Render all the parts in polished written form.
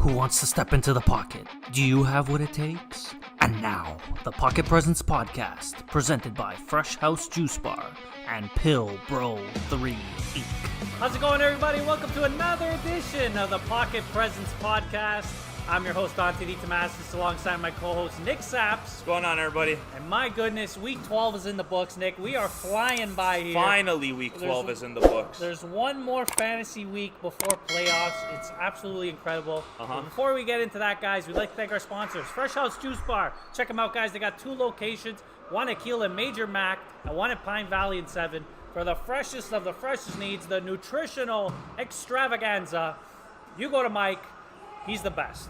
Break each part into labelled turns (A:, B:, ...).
A: Who wants to step into the pocket? Do you have what it takes? And now, the Pocket Presence Podcast, presented by FRESHOUSE Juice Bar and PILBROIII Inc.
B: How's it going, everybody? Welcome to another edition of the Pocket Presence Podcast. I'm your host, Dante DeTomasis, alongside my co-host, Nick Saps.
C: What's going on, everybody?
B: And my goodness, Week 12 is in the books, Nick. We are flying by here.
C: Finally, Week 12 is in the books.
B: There's one more fantasy week before playoffs. It's absolutely incredible. But before we get into that, guys, we'd like to thank our sponsors, FRESHOUSE Juice Bar. Check them out, guys. They got two locations, one at Keele and Major Mac, and one at Pine Valley and 7. For the freshest of the freshest needs, the nutritional extravaganza, you go to Mike. He's the best.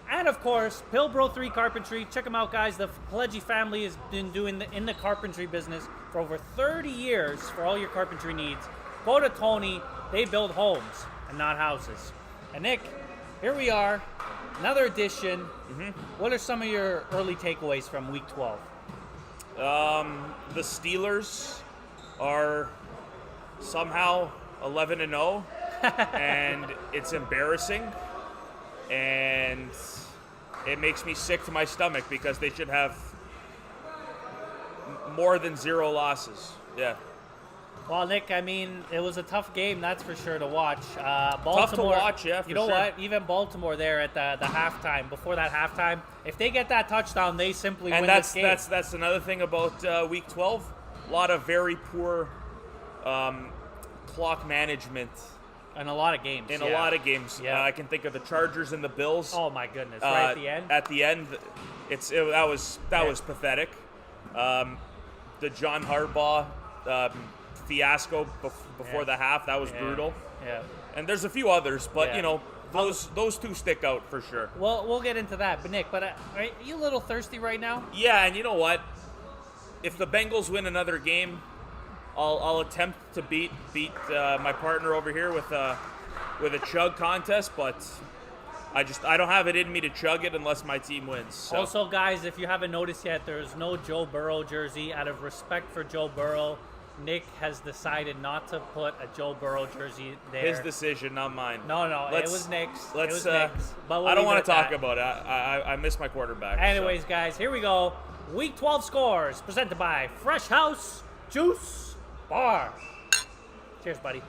B: And of course, PILBROIII Carpentry. Check them out, guys. The PILBROIII family has been doing in the carpentry business for over 30 years for all your carpentry needs. Go to Tony. They build homes and not houses. And Nick, here we are, another edition. What are some of your early takeaways from Week 12?
C: The Steelers are somehow 11-0, and it's embarrassing. And it makes me sick to my stomach because they should have more than 0 losses. Yeah.
B: Well, Nick, I mean, it was a tough game, that's for sure, to watch. Baltimore,
C: Tough to watch, yeah, for
B: You know
C: sure.
B: what? Even Baltimore there at the halftime, before that halftime, if they get that touchdown, they simply win this game.
C: And that's another thing about Week 12. A lot of very poor clock management.
B: In a lot of games.
C: A lot of games.
B: Yeah.
C: I can think of the Chargers and the Bills.
B: Oh my goodness! Right at the end.
C: At the end, that was pathetic. The John Harbaugh fiasco before the half, that was brutal. Yeah. And there's a few others, but you know, those two stick out for sure.
B: Well, we'll get into that. But Nick, are you a little thirsty right now?
C: Yeah, and you know what? If the Bengals win another game, I'll attempt to beat my partner over here with a chug contest, but I don't have it in me to chug it unless my team wins. So.
B: Also, guys, if you haven't noticed yet, there's no Joe Burrow jersey. Out of respect for Joe Burrow, Nick has decided not to put a Joe Burrow jersey there.
C: His decision, not mine.
B: No, it was Nick's.
C: But
B: I
C: don't want to talk about it. I miss my quarterback.
B: Anyways, guys, here we go. Week 12 scores presented by FRESHOUSE Juice Bar. Cheers, buddy.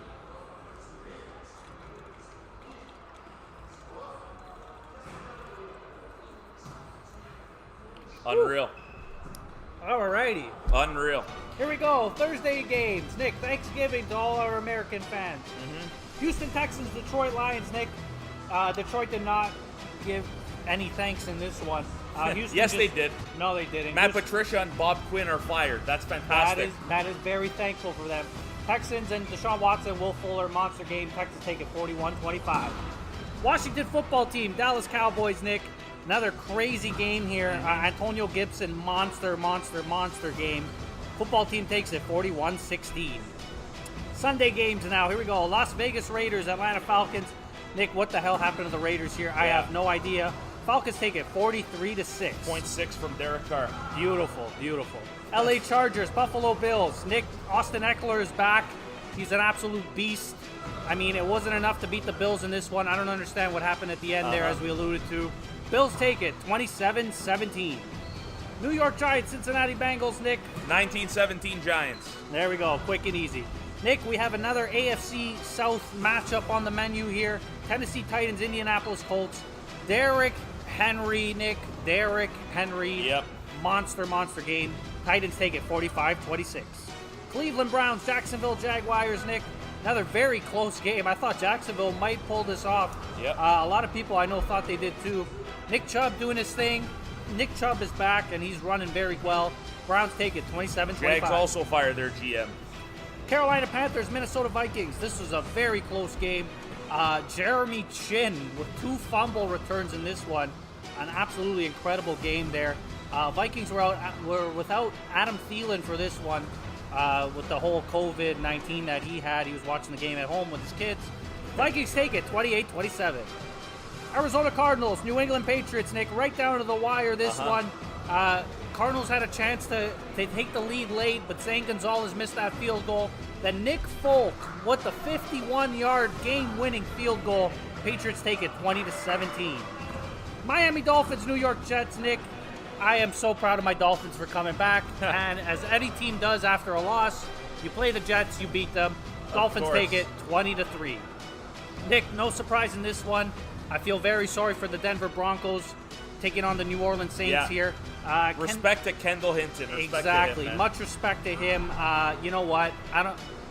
C: Unreal.
B: Alrighty.
C: Unreal.
B: Here we go. Thursday games. Nick, Thanksgiving to all our American fans. Houston Texans, Detroit Lions. Nick, Detroit did not give any thanks in this one.
C: Yes, they did.
B: No, they didn't.
C: Matt Patricia and Bob Quinn are fired. That's fantastic.
B: That is very thankful for them. Texans and Deshaun Watson, Will Fuller, monster game. Texans take it 41-25. Washington football team, Dallas Cowboys, Nick. Another crazy game here. Antonio Gibson, monster game. Football team takes it 41-16. Sunday games now. Here we go. Las Vegas Raiders, Atlanta Falcons. Nick, what the hell happened to the Raiders here? I have no idea. Falcons take it 43-6.
C: 0.6 from Derek Carr.
B: Beautiful. LA Chargers, Buffalo Bills. Nick, Austin Eckler is back. He's an absolute beast. I mean, it wasn't enough to beat the Bills in this one. I don't understand what happened at the end there, as we alluded to. Bills take it 27-17. New York Giants, Cincinnati Bengals, Nick.
C: 19-17 Giants.
B: There we go, quick and easy. Nick, we have another AFC South matchup on the menu here. Tennessee Titans, Indianapolis Colts. Derrick Henry, Nick. Derrick Henry.
C: Yep.
B: Monster game. Titans take it 45-26. Cleveland Browns, Jacksonville Jaguars, Nick. Another very close game. I thought Jacksonville might pull this off.
C: Yep.
B: A lot of people I know thought they did too. Nick Chubb doing his thing. Nick Chubb is back, and he's running very well. Browns take it 27-25.
C: Jags also fired their GM.
B: Carolina Panthers, Minnesota Vikings. This was a very close game. Jeremy Chin with 2 fumble returns in this one. An absolutely incredible game there. Vikings were without Adam Thielen for this one with the whole COVID-19 that he had. He was watching the game at home with his kids. Vikings take it 28-27. Arizona Cardinals, New England Patriots, Nick, right down to the wire this one. Cardinals had a chance to take the lead late, but Zane Gonzalez missed that field goal. Then Nick Folk with the 51-yard game-winning field goal Patriots take it 20-17. Miami Dolphins, New York Jets. Nick, I am so proud of my Dolphins for coming back. And as any team does after a loss, you play the Jets, you beat them. Dolphins take it 20-3. Nick, no surprise in this one. I feel very sorry for the Denver Broncos taking on the New Orleans Saints here.
C: Respect to Kendall Hinton.
B: Exactly. Much respect to him. You know what?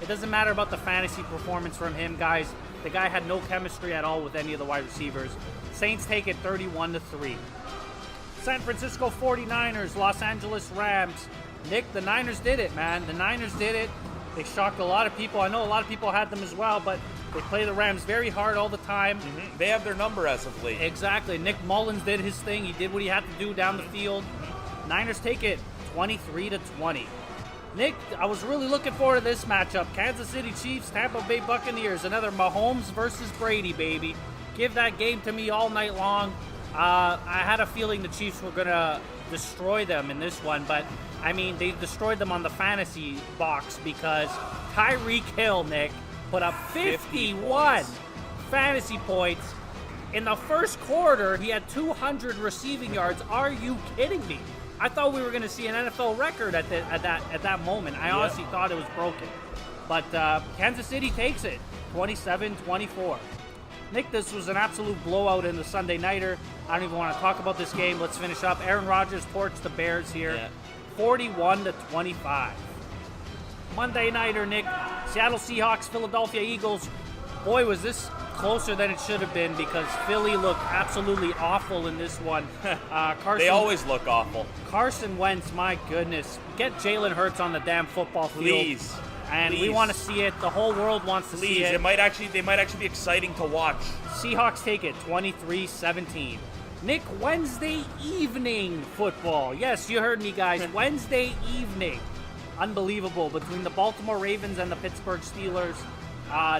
B: It doesn't matter about the fantasy performance from him, guys. The guy had no chemistry at all with any of the wide receivers. Saints take it 31-3. San Francisco 49ers, Los Angeles Rams. Nick, the Niners did it, man. The Niners did it. They shocked a lot of people. I know a lot of people had them as well, but they play the Rams very hard all the time.
C: Mm-hmm. They have their number as of late.
B: Exactly. Nick Mullins did his thing. He did what he had to do down the field. Niners take it 23-20. Nick, I was really looking forward to this matchup. Kansas City Chiefs, Tampa Bay Buccaneers. Another Mahomes versus Brady, baby. Give that game to me all night long. I had a feeling the Chiefs were going to destroy them in this one, but I mean, they destroyed them on the fantasy box because Tyreek Hill, Nick, put up 51 fantasy points. In the first quarter, he had 200 receiving yards. Are you kidding me? I thought we were going to see an NFL record at that moment. I honestly thought it was broken. But Kansas City takes it, 27-24. Nick, this was an absolute blowout in the Sunday Nighter. I don't even want to talk about this game. Let's finish up. Aaron Rodgers torched the Bears here, 41-25. Monday Nighter, Nick. Seattle Seahawks, Philadelphia Eagles. Boy, was this closer than it should have been because Philly looked absolutely awful in this one.
C: They always look awful.
B: Carson Wentz, my goodness. Get Jalen Hurts on the damn football field.
C: Please.
B: And we want to see it. The whole world wants to see it.
C: They might actually be exciting to watch.
B: Seahawks take it 23-17. Nick, Wednesday evening football. Yes, you heard me, guys. Wednesday evening. Unbelievable. Between the Baltimore Ravens and the Pittsburgh Steelers.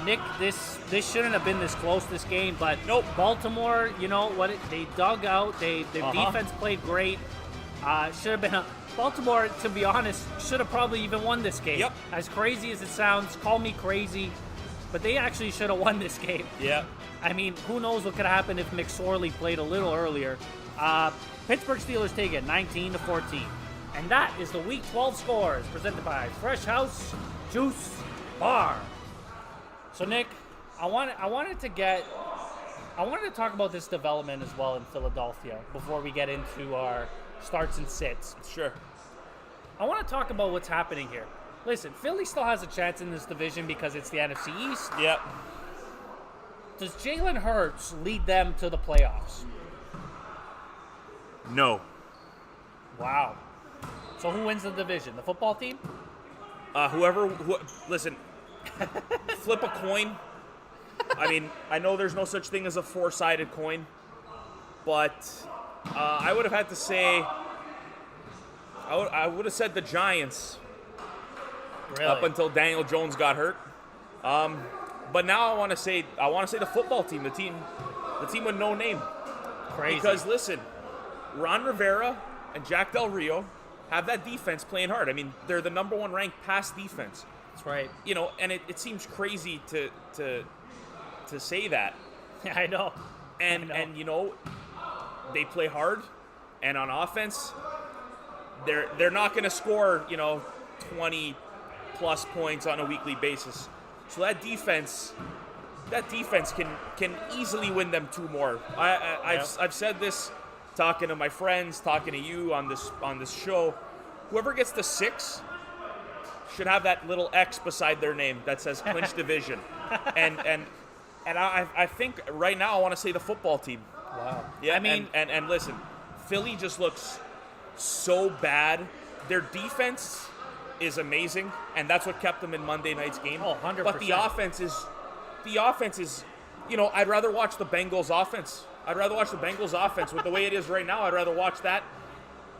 B: Nick, this shouldn't have been this close, this game, but
C: nope.
B: Baltimore, you know what? They dug out. Their defense played great. Should have been Baltimore, to be honest, should have probably even won this game.
C: Yep.
B: As crazy as it sounds, call me crazy, but they actually should have won this game.
C: Yeah.
B: I mean, who knows what could have happened if McSorley played a little earlier. Pittsburgh Steelers take it 19-14. And that is the Week 12 scores presented by Fresh House Juice Bar. So, Nick, I wanted to talk about this development as well in Philadelphia before we get into our starts and sits.
C: Sure.
B: I want to talk about what's happening here. Listen, Philly still has a chance in this division because it's the NFC East.
C: Yep.
B: Does Jalen Hurts lead them to the playoffs?
C: No.
B: Wow. So who wins the division? The football team?
C: Listen, flip a coin. I mean, I know there's no such thing as a four-sided coin, but I would have had to say, I would have said the Giants.
B: Really?
C: Up until Daniel Jones got hurt. But now I want to say the football team, the team with no name.
B: Crazy.
C: Because listen, Ron Rivera and Jack Del Rio have that defense playing hard. I mean, they're the number one ranked pass defense.
B: That's right.
C: You know, and it seems crazy to say that.
B: Yeah, I know.
C: And you know, they play hard, and on offense, they're not going to score, 20 plus points on a weekly basis. So that defense can easily win them two more. I've said this, talking to my friends, talking to you on this show. Whoever gets the 6 should have that little X beside their name that says clinch division. And I think right now I want to say the football team.
B: Wow.
C: Yeah, I mean, and listen, Philly just looks so bad. Their defense is amazing, and that's what kept them in Monday night's game.
B: Oh, 100%.
C: But the offense is, I'd rather watch the Bengals offense. With the way it is right now. I'd rather watch that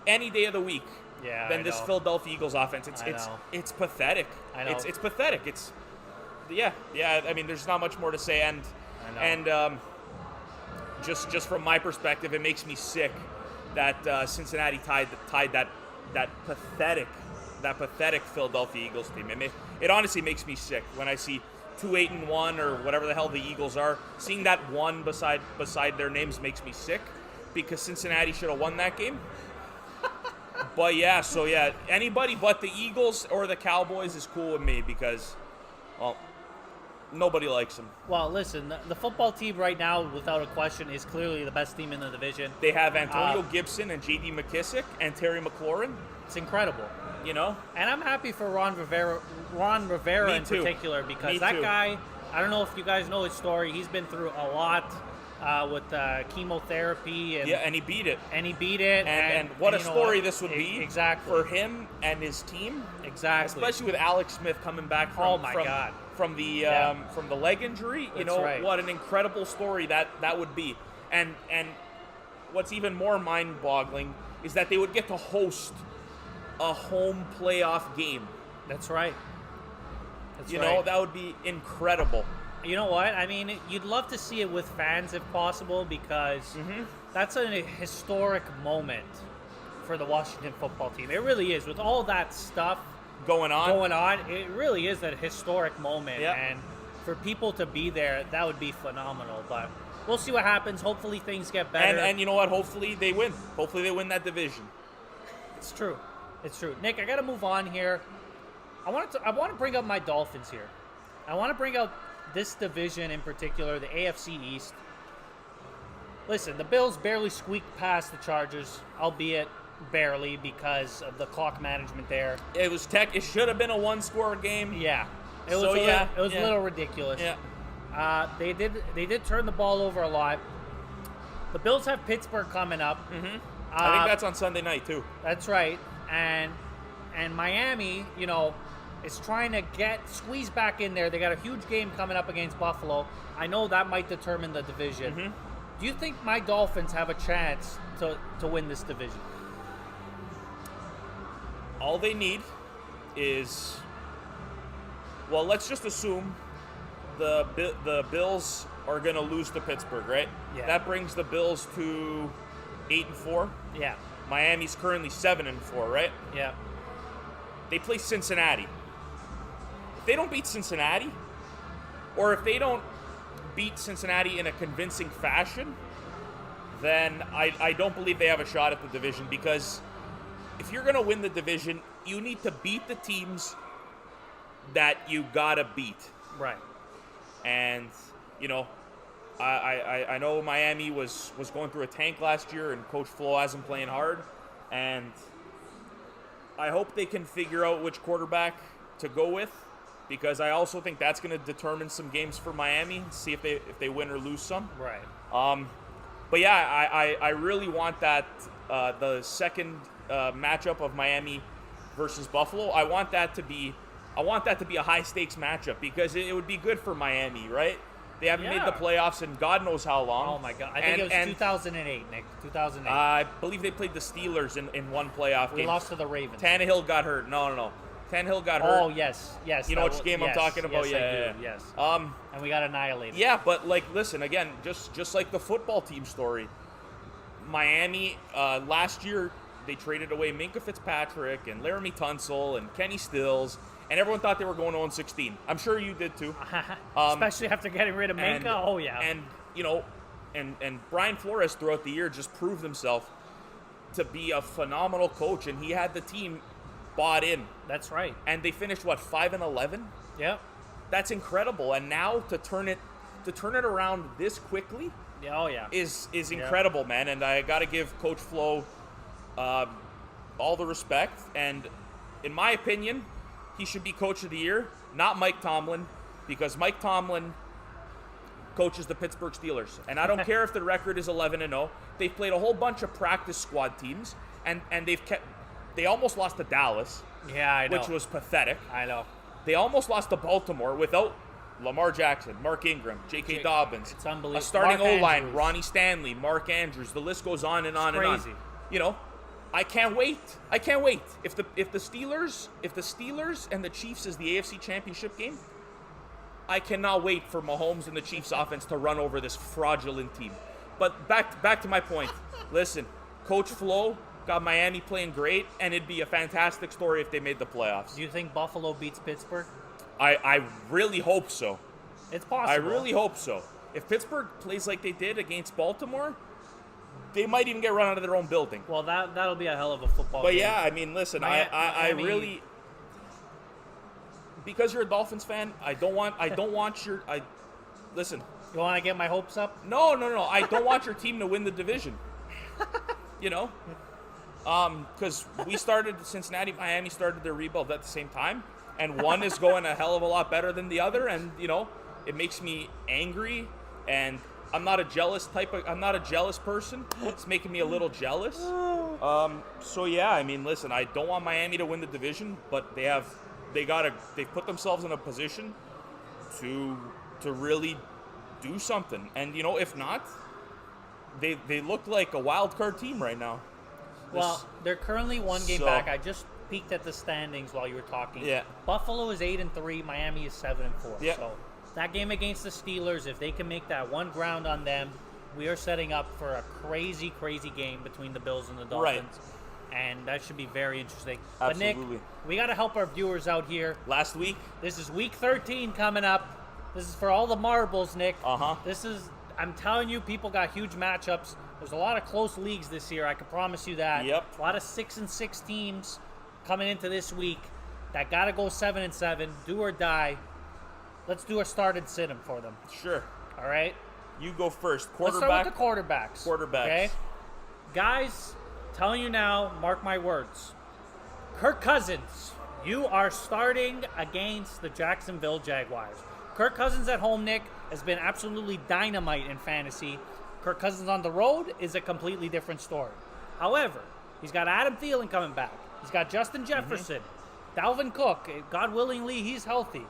C: any day of the week than this Philadelphia Eagles offense. It's pathetic.
B: I know.
C: It's pathetic. Yeah. I mean, there's not much more to say, and just from my perspective, it makes me sick that Cincinnati tied that pathetic Philadelphia Eagles team. It honestly makes me sick when I see 2-8-1 or whatever the hell the Eagles are. Seeing that one beside their names makes me sick because Cincinnati should have won that game. But yeah, anybody but the Eagles or the Cowboys is cool with me because, well, nobody likes them.
B: Well, listen, the football team right now, without a question, is clearly the best team in the division.
C: They have Antonio Gibson and J.D. McKissick and Terry McLaurin.
B: It's incredible.
C: You know?
B: And I'm happy for Ron Rivera in particular because that guy, I don't know if you guys know his story. He's been through a lot with chemotherapy.
C: And he beat it.
B: And
C: what a story this would be
B: exactly
C: for him and his team.
B: Exactly.
C: Especially with Alex Smith coming back from the leg injury. You know, what an incredible story that would be. And what's even more mind-boggling is that they would get to host a home playoff game.
B: That's right.
C: You know, that would be incredible.
B: You know what? I mean, you'd love to see it with fans if possible because that's a historic moment for the Washington football team. It really is. With all that stuff
C: going on,
B: it really is a historic moment.
C: Yep.
B: And for people to be there, that would be phenomenal. But we'll see what happens. Hopefully things get better.
C: And you know what? Hopefully they win. Hopefully they win that division.
B: It's true. It's true. Nick, I got to move on here. I want to bring up my Dolphins here. I want to bring out this division in particular, the AFC East. Listen, the Bills barely squeaked past the Chargers, albeit barely because of the clock management there.
C: It should have been a one-score game.
B: Yeah. It was a little ridiculous.
C: Yeah.
B: They did turn the ball over a lot. The Bills have Pittsburgh coming up.
C: Mm-hmm. I think that's on Sunday night too.
B: That's right. And Miami, you know, is trying to squeeze back in there. They got a huge game coming up against Buffalo. I know that might determine the division.
C: Mm-hmm.
B: Do you think my Dolphins have a chance to win this division?
C: All they need is, well, let's just assume the Bills are going to lose to Pittsburgh, right?
B: Yeah.
C: That brings the Bills to 8-4.
B: Yeah.
C: Miami's currently 7-4, right?
B: Yeah.
C: They play Cincinnati. If they don't beat Cincinnati, or if they don't beat Cincinnati in a convincing fashion, then I don't believe they have a shot at the division, because if you're going to win the division, you need to beat the teams that you got to beat.
B: Right.
C: And, you know, I know Miami was going through a tank last year, and Coach Flo has them playing hard. And I hope they can figure out which quarterback to go with, because I also think that's going to determine some games for Miami, see if they win or lose some.
B: Right.
C: But yeah, I really want that the second matchup of Miami versus Buffalo. I want that to be a high stakes matchup, because it would be good for Miami, right? They haven't made the playoffs in God knows how long.
B: Oh my God! I think it was 2008, Nick. 2008.
C: I believe they played the Steelers in one playoff game.
B: We lost to the Ravens.
C: Tannehill got hurt. No. Tannehill got hurt.
B: Oh yes.
C: You know which game I'm talking about?
B: Yes, I do. Yes. And we got annihilated.
C: Yeah, but listen again, just like the football team story. Miami last year, they traded away Minkah Fitzpatrick and Laramie Tunsil and Kenny Stills, and everyone thought they were going 0-16. I'm sure you did too.
B: Especially after getting rid of Minkah. Oh yeah.
C: And you know, and Brian Flores throughout the year just proved himself to be a phenomenal coach, and he had the team bought in.
B: That's right.
C: And they finished 5-11.
B: Yep.
C: That's incredible. And now to turn it around this quickly.
B: Yeah. Oh yeah.
C: Is incredible, man. And I got to give Coach Flo all the respect. And in my opinion, he should be Coach of the Year, not Mike Tomlin, because Mike Tomlin coaches the Pittsburgh Steelers. And I don't care if the record is 11-0. They've played a whole bunch of practice squad teams, and they almost lost to Dallas.
B: Yeah, I know.
C: Which was pathetic.
B: I know.
C: They almost lost to Baltimore without Lamar Jackson, Mark Ingram, J.K. Dobbins.
B: It's unbelievable.
C: A starting O-line, Ronnie Stanley, Mark Andrews. The list goes on and on and on.
B: Crazy.
C: You know, I can't wait. If the Steelers and the Chiefs is the AFC Championship game, I cannot wait for Mahomes and the Chiefs offense to run over this fraudulent team. But back to my point. Listen, Coach Flo got Miami playing great, and it'd be a fantastic story if they made the playoffs.
B: Do you think Buffalo beats Pittsburgh?
C: I really hope so.
B: It's possible.
C: I really hope so. If Pittsburgh plays like they did against Baltimore, they might even get run out of their own building.
B: Well, that'll be a hell of a football game.
C: But yeah, I mean, listen, I really, because you're a Dolphins fan, I don't want your, listen.
B: You want to get my hopes up?
C: No. I don't want your team to win the division. You know, because Cincinnati, Miami started their rebuild at the same time, and one is going a hell of a lot better than the other, and you know, it makes me angry, and I'm not a jealous person. It's making me a little jealous. So yeah, I mean, listen, I don't want Miami to win the division, but they've put themselves in a position to really do something. And you know, if not, they look like a wild card team right now.
B: Well, they're currently one game back. I just peeked at the standings while you were talking.
C: Yeah.
B: Buffalo is 8-3, Miami is 7-4.
C: Yeah.
B: So that game against the Steelers, if they can make that one ground on them, we are setting up for a crazy, crazy game between the Bills and the Dolphins. Right. And that should be very interesting.
C: Absolutely.
B: But Nick, we got to help our viewers out here.
C: Last week?
B: This is week 13 coming up. This is for all the marbles, Nick.
C: Uh-huh.
B: I'm telling you, people got huge matchups. There's a lot of close leagues this year, I can promise you that.
C: Yep.
B: A lot of 6-6 teams coming into this week that got to go 7-7, do or die. Let's do a start and sit 'em for them.
C: Sure.
B: All right?
C: You go first. Quarterback.
B: Let's start with the quarterbacks.
C: Quarterbacks.
B: Okay? Guys, telling you now, mark my words. Kirk Cousins, you are starting against the Jacksonville Jaguars. Kirk Cousins at home, Nick, has been absolutely dynamite in fantasy. Kirk Cousins on the road is a completely different story. However, he's got Adam Thielen coming back. He's got Justin Jefferson. Dalvin Cook, God willingly, he's healthy.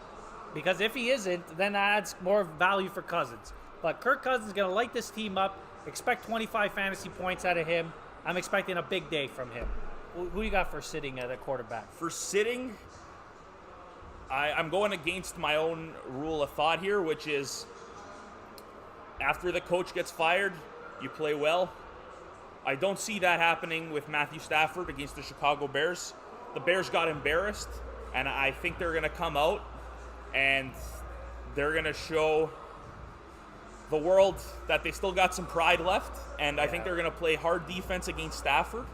B: Because if he isn't, then that adds more value for Cousins. But Kirk Cousins is going to light this team up. Expect 25 fantasy points out of him. I'm expecting a big day from him. Who you got for sitting at a quarterback?
C: For sitting, I'm going against my own rule of thought here, which is after the coach gets fired, you play well. I don't see that happening with Matthew Stafford against the Chicago Bears. The Bears got embarrassed, and I think they're going to come out and they're going to show the world that they still got some pride left, and I think they're going to play hard defense against Stafford,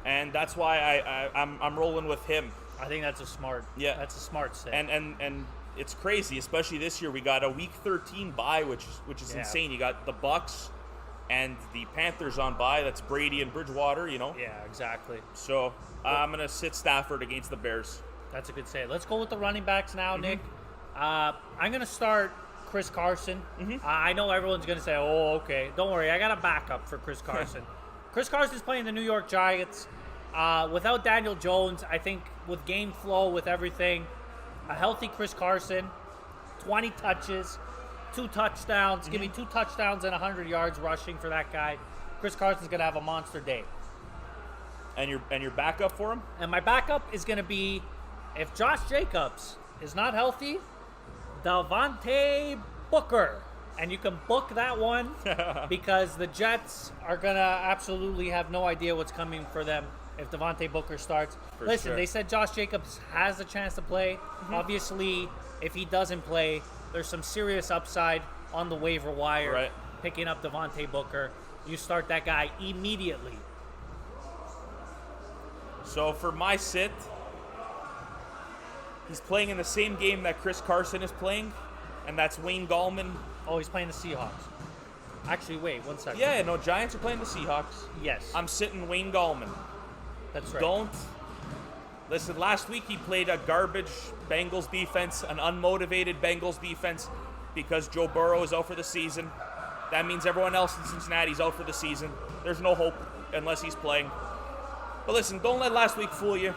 C: and that's why I'm rolling with him.
B: I think that's a smart set.
C: And it's crazy, especially this year. We got a Week 13 bye, which is insane. You got the Bucks and the Panthers on bye. That's Brady and Bridgewater, you know.
B: Yeah, exactly.
C: So I'm gonna sit Stafford against the Bears.
B: That's a good say. Let's go with the running backs now, Nick. I'm gonna start Chris Carson. I know everyone's gonna say, "Oh, okay." Don't worry, I got a backup for Chris Carson. Chris Carson's playing the New York Giants. Without Daniel Jones, I think with game flow, with everything, a healthy Chris Carson, 20 touches, 2 touchdowns. Give me 2 touchdowns and 100 yards rushing for that guy. Chris Carson's going to have a monster day.
C: And your backup for him?
B: And my backup is going to be, if Josh Jacobs is not healthy, Devontae Booker. And you can book that one because the Jets are going to absolutely have no idea what's coming for them if Devontae Booker starts. Listen, they said Josh Jacobs has a chance to play. Obviously, if he doesn't play, there's some serious upside on the waiver wire. Picking up Devontae Booker. You start that guy immediately.
C: So for my sit, he's playing in the same game that Chris Carson is playing, and that's Wayne Gallman.
B: Oh, he's playing the Seahawks. Actually, wait, 1 second.
C: Yeah, no, Giants are playing the Seahawks.
B: Yes.
C: I'm sitting Wayne Gallman.
B: That's right.
C: Listen, last week he played a garbage Bengals defense, an unmotivated Bengals defense, because Joe Burrow is out for the season. That means everyone else in Cincinnati is out for the season. There's no hope unless he's playing. But listen, don't let last week fool you.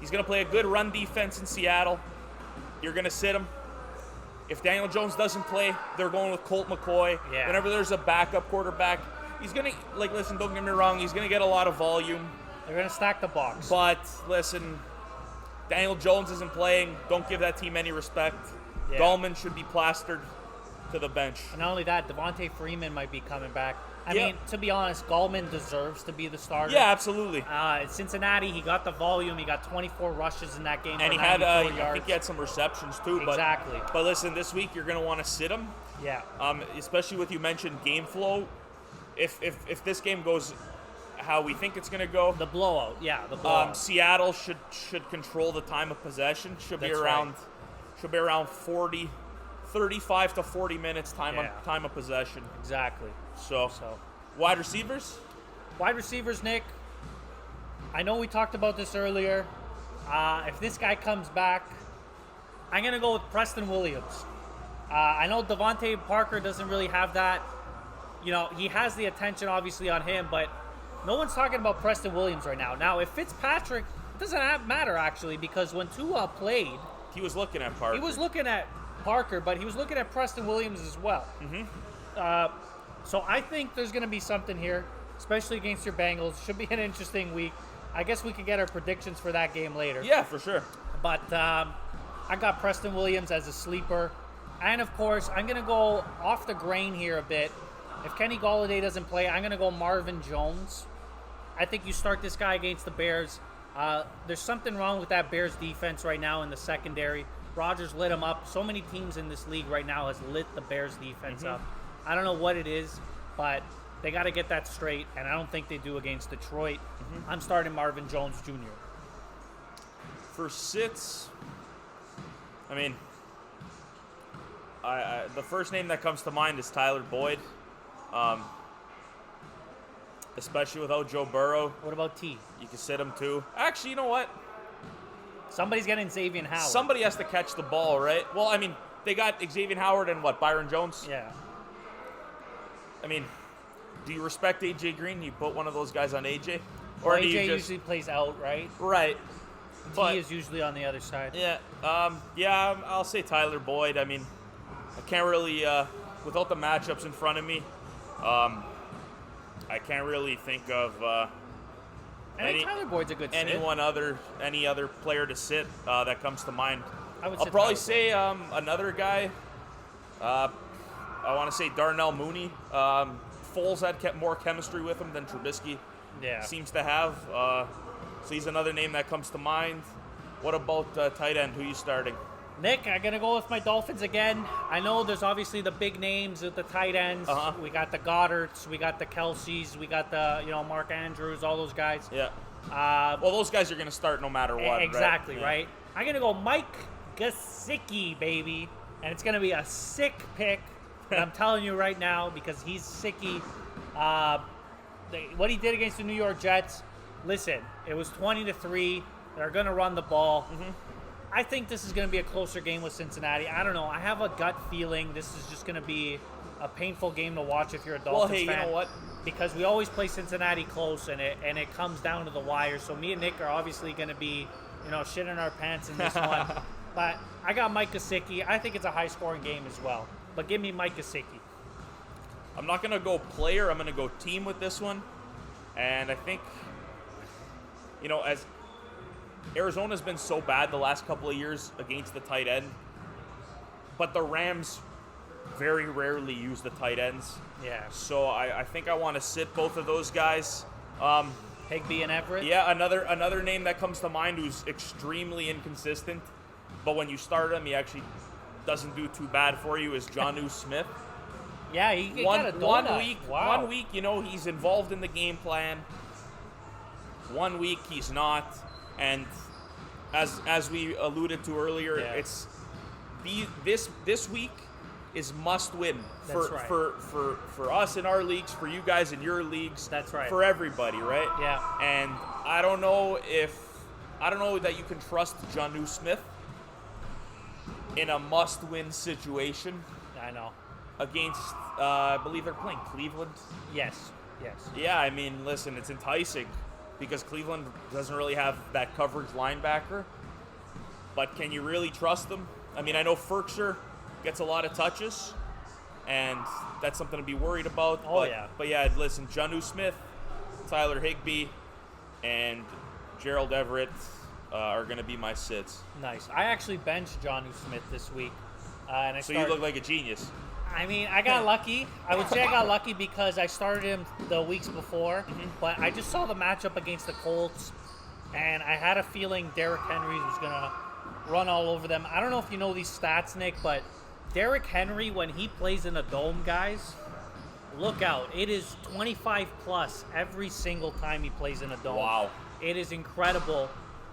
C: He's going to play a good run defense in Seattle. You're going to sit him. If Daniel Jones doesn't play, they're going with Colt McCoy.
B: Yeah.
C: Whenever there's a backup quarterback, he's going to, listen, don't get me wrong, he's going to get a lot of volume.
B: They're going to stack the box.
C: But, listen, Daniel Jones isn't playing. Don't give that team any respect. Yeah. Gallman should be plastered to the bench.
B: And not only that, Devontae Freeman might be coming back. I mean, to be honest, Gallman deserves to be the starter.
C: Yeah, absolutely.
B: At Cincinnati, he got the volume. He got 24 rushes in that game
C: and
B: for
C: he had,
B: 94
C: I
B: yards.
C: think he had some receptions too.
B: Exactly.
C: But listen, this week you're going to want to sit him.
B: Yeah.
C: Especially with you mentioned game flow. If this game goes how we think it's going to go,
B: the blowout. Yeah, the blowout.
C: Seattle should control the time of possession. Should be around 35 to 40 minutes time of possession.
B: Exactly.
C: So wide receivers?
B: Wide receivers, Nick. I know we talked about this earlier. If this guy comes back, I'm going to go with Preston Williams. I know Devontae Parker doesn't really have that. You know, he has the attention obviously on him, but no one's talking about Preston Williams right now. Now, if Fitzpatrick, it doesn't matter actually, because when Tua played,
C: he was looking at Parker.
B: He was looking at Parker, but he was looking at Preston Williams as well. Mm-hmm. So I think there's going to be something here, especially against your Bengals. Should be an interesting week. I guess we could get our predictions for that game later.
C: Yeah, for sure.
B: But I got Preston Williams as a sleeper. And, of course, I'm going to go off the grain here a bit. If Kenny Golladay doesn't play, I'm going to go Marvin Jones. I think you start this guy against the Bears. There's something wrong with that Bears defense right now in the secondary. Rodgers lit them up. So many teams in this league right now has lit the Bears defense up. I don't know what it is, but they got to get that straight, and I don't think they do against Detroit. I'm starting Marvin Jones Jr.
C: For sits, I mean, the first name that comes to mind is Tyler Boyd, especially without Joe Burrow.
B: What about T?
C: You can sit him too. Actually, you know what?
B: Somebody's getting Xavier Howard.
C: Somebody has to catch the ball, right? Well, I mean, they got Xavier Howard and Byron Jones?
B: Yeah.
C: I mean, do you respect A.J. Green? You put one of those guys on A.J.?
B: Or do AJ usually plays out, right?
C: Right.
B: T is usually on the other side.
C: Yeah. I'll say Tyler Boyd. I mean, I can't really, without the matchups in front of me, I can't really think of
B: Tyler Boyd's a good sit.
C: Any other player to sit that comes to mind.
B: I'll
C: probably say another guy. I want to say Darnell Mooney. Foles had more chemistry with him than Trubisky seems to have. So he's another name that comes to mind. What about tight end? Who are you starting?
B: Nick, I'm going to go with my Dolphins again. I know there's obviously the big names at the tight ends. We got the Goddards, we got the Kelseys, we got the Mark Andrews, all those guys.
C: Yeah. Well, those guys are going to start no matter what.
B: Exactly,
C: right?
B: I'm going to go Mike Gesicki, baby. And it's going to be a sick pick. And I'm telling you right now, because he's sicky. What he did against the New York Jets, listen, it was 20-3. They're going to run the ball. I think this is going to be a closer game with Cincinnati. I don't know. I have a gut feeling this is just going to be a painful game to watch if you're a Dolphins fan.
C: Well, hey, you know what?
B: Because we always play Cincinnati close, and it comes down to the wire. So me and Nick are obviously going to be, shitting our pants in this one. But I got Mike Gesicki. I think it's a high-scoring game as well. But give me Mike Gesicki.
C: I'm not going to go player. I'm going to go team with this one. And I think, as Arizona's been so bad the last couple of years against the tight end, but the Rams very rarely use the tight ends.
B: Yeah.
C: So I think I want to sit both of those guys.
B: Higbee and Everett?
C: Yeah, another name that comes to mind who's extremely inconsistent, but when you start him, he actually doesn't do too bad for you, is Jonnu Smith.
B: Yeah, he
C: one
B: week. Wow.
C: 1 week, he's involved in the game plan. 1 week he's not, and as we alluded to earlier, it's this week is must win for us in our leagues, for you guys in your leagues.
B: That's right.
C: For everybody, right?
B: Yeah.
C: And I don't know that you can trust Jonnu Smith in a must-win situation.
B: I know.
C: Against, I believe they're playing Cleveland.
B: Yes.
C: Yeah, I mean, listen, it's enticing because Cleveland doesn't really have that coverage linebacker. But can you really trust them? I mean, I know Ferkshire gets a lot of touches, and that's something to be worried about. But yeah, listen, Jonnu Smith, Tyler Higbee, and Gerald Everett are going to be my sits.
B: Nice. I actually benched Jonnu Smith this week.
C: You look like a genius.
B: I mean, I got lucky. I would say I got lucky because I started him the weeks before, but I just saw the matchup against the Colts, and I had a feeling Derrick Henry was going to run all over them. I don't know if you know these stats, Nick, but Derrick Henry, when he plays in a dome, guys, look out. It is 25 plus every single time he plays in a dome.
C: Wow.
B: It is incredible.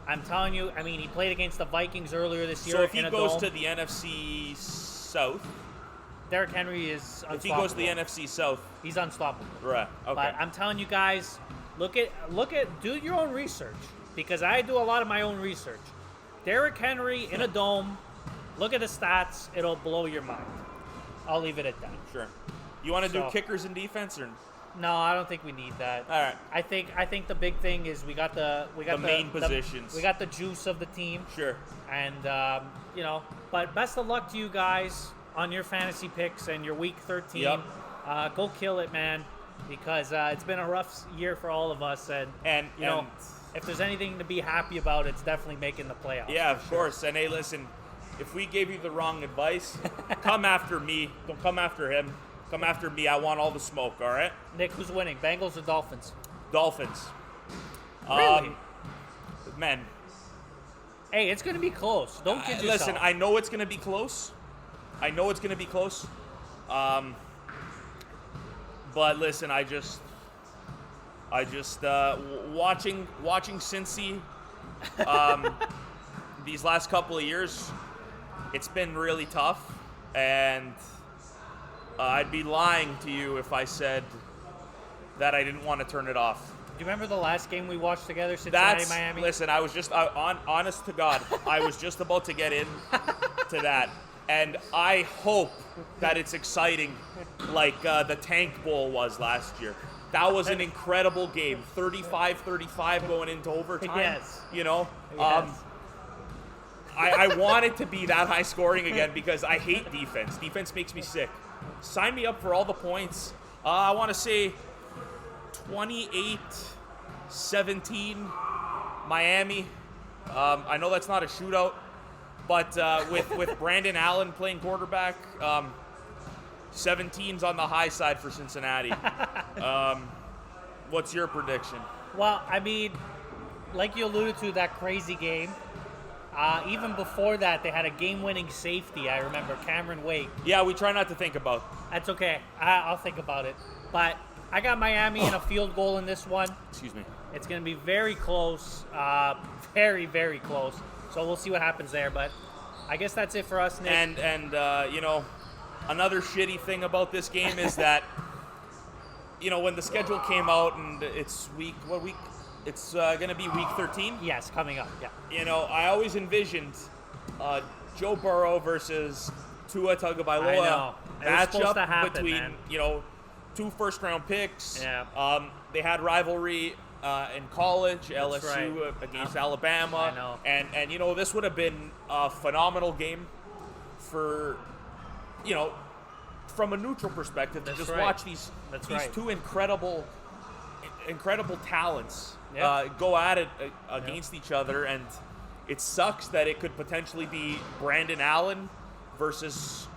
B: I'm telling you, I mean, he played against the Vikings earlier this year.
C: So if he
B: in a
C: goes
B: dome.
C: to the NFC South,
B: Derrick Henry is unstoppable.
C: if he goes to the NFC South,
B: he's unstoppable.
C: right? Okay.
B: But I'm telling you guys, look at, do your own research, because I do a lot of my own research. Derrick Henry in a dome, look at the stats, it'll blow your mind. I'll leave it at that.
C: Sure. You want to do kickers and defense, or
B: no? I don't think we need that.
C: all right?
B: I think the big thing is we got the
C: main positions.
B: We got the juice of the team.
C: Sure.
B: And you know, but best of luck to you guys on your fantasy picks and your week 13.
C: Yep.
B: Go kill it, man, because it's been a rough year for all of us, and you know, if there's anything to be happy about, it's definitely making the playoffs.
C: Yeah, of course. And hey, listen, if we gave you the wrong advice, come after me. Don't come after him. Come after me. I want all the smoke, all right?
B: Nick, who's winning, Bengals or Dolphins?
C: Dolphins.
B: Really?
C: Man.
B: Hey, it's going to be close. Don't kid yourself.
C: Listen, I know it's going to be close. But listen, I just watching Cincy these last couple of years, it's been really tough, and I'd be lying to you if I said that I didn't want to turn it off.
B: Do you remember the last game we watched together, Cincinnati, Miami?
C: Listen, I was just honest to God, I was just about to get in to that. And I hope that it's exciting like the Tank Bowl was last year. That was an incredible game. 35-35 going into overtime.
B: Yes.
C: You know?
B: Yes.
C: I want it to be that high scoring again because I hate defense. Defense makes me sick. Sign me up for all the points. I want to say 28-17 Miami. I know that's not a shootout. But with Brandon Allen playing quarterback, 17's on the high side for Cincinnati. What's your prediction?
B: Well, I mean, like you alluded to, that crazy game. Even before that, they had a game-winning safety, I remember, Cameron Wake.
C: Yeah, we try not to think about.
B: That's okay. I'll think about it. But I got Miami in a field goal in this one.
C: Excuse me.
B: It's going to be very close. Very, very close. So we'll see what happens there, but I guess that's it for us, Nick.
C: And you know, another shitty thing about this game is that, you know, when the schedule came out and it's it's going to be week 13?
B: Yes, coming up, yeah.
C: You know, I always envisioned Joe Burrow versus Tua Tagovailoa matchup between,
B: man.
C: You know, 2 first-round picks.
B: Yeah.
C: They had rivalry in college, LSU
B: right.
C: against Alabama.
B: I know.
C: And, you know, this would have been a phenomenal game for, you know, from a neutral perspective to just watch these two incredible talents go at it against each other. And it sucks that it could potentially be Brandon Allen versus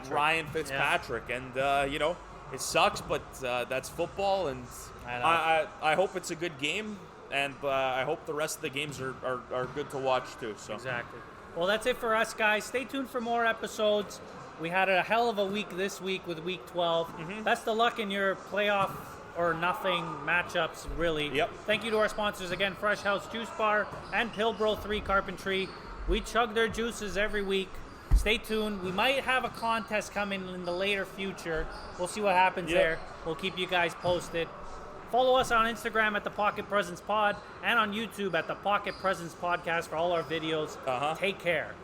C: Ryan Fitzpatrick. Yeah. And, you know, it sucks, but that's football, and I hope it's a good game, and I hope the rest of the games are good to watch too. So
B: exactly. Well, that's it for us, guys. Stay tuned for more episodes. We had a hell of a week this week with Week 12. Mm-hmm. Best of luck in your playoff or nothing matchups, really.
C: Yep.
B: Thank you to our sponsors again, Fresh House Juice Bar and PILBROIII Carpentry. We chug their juices every week. Stay tuned. We might have a contest coming in the later future. We'll see what happens there. We'll keep you guys posted. Follow us on Instagram at the Pocket Presence Pod and on YouTube at the Pocket Presence Podcast for all our videos. Take care.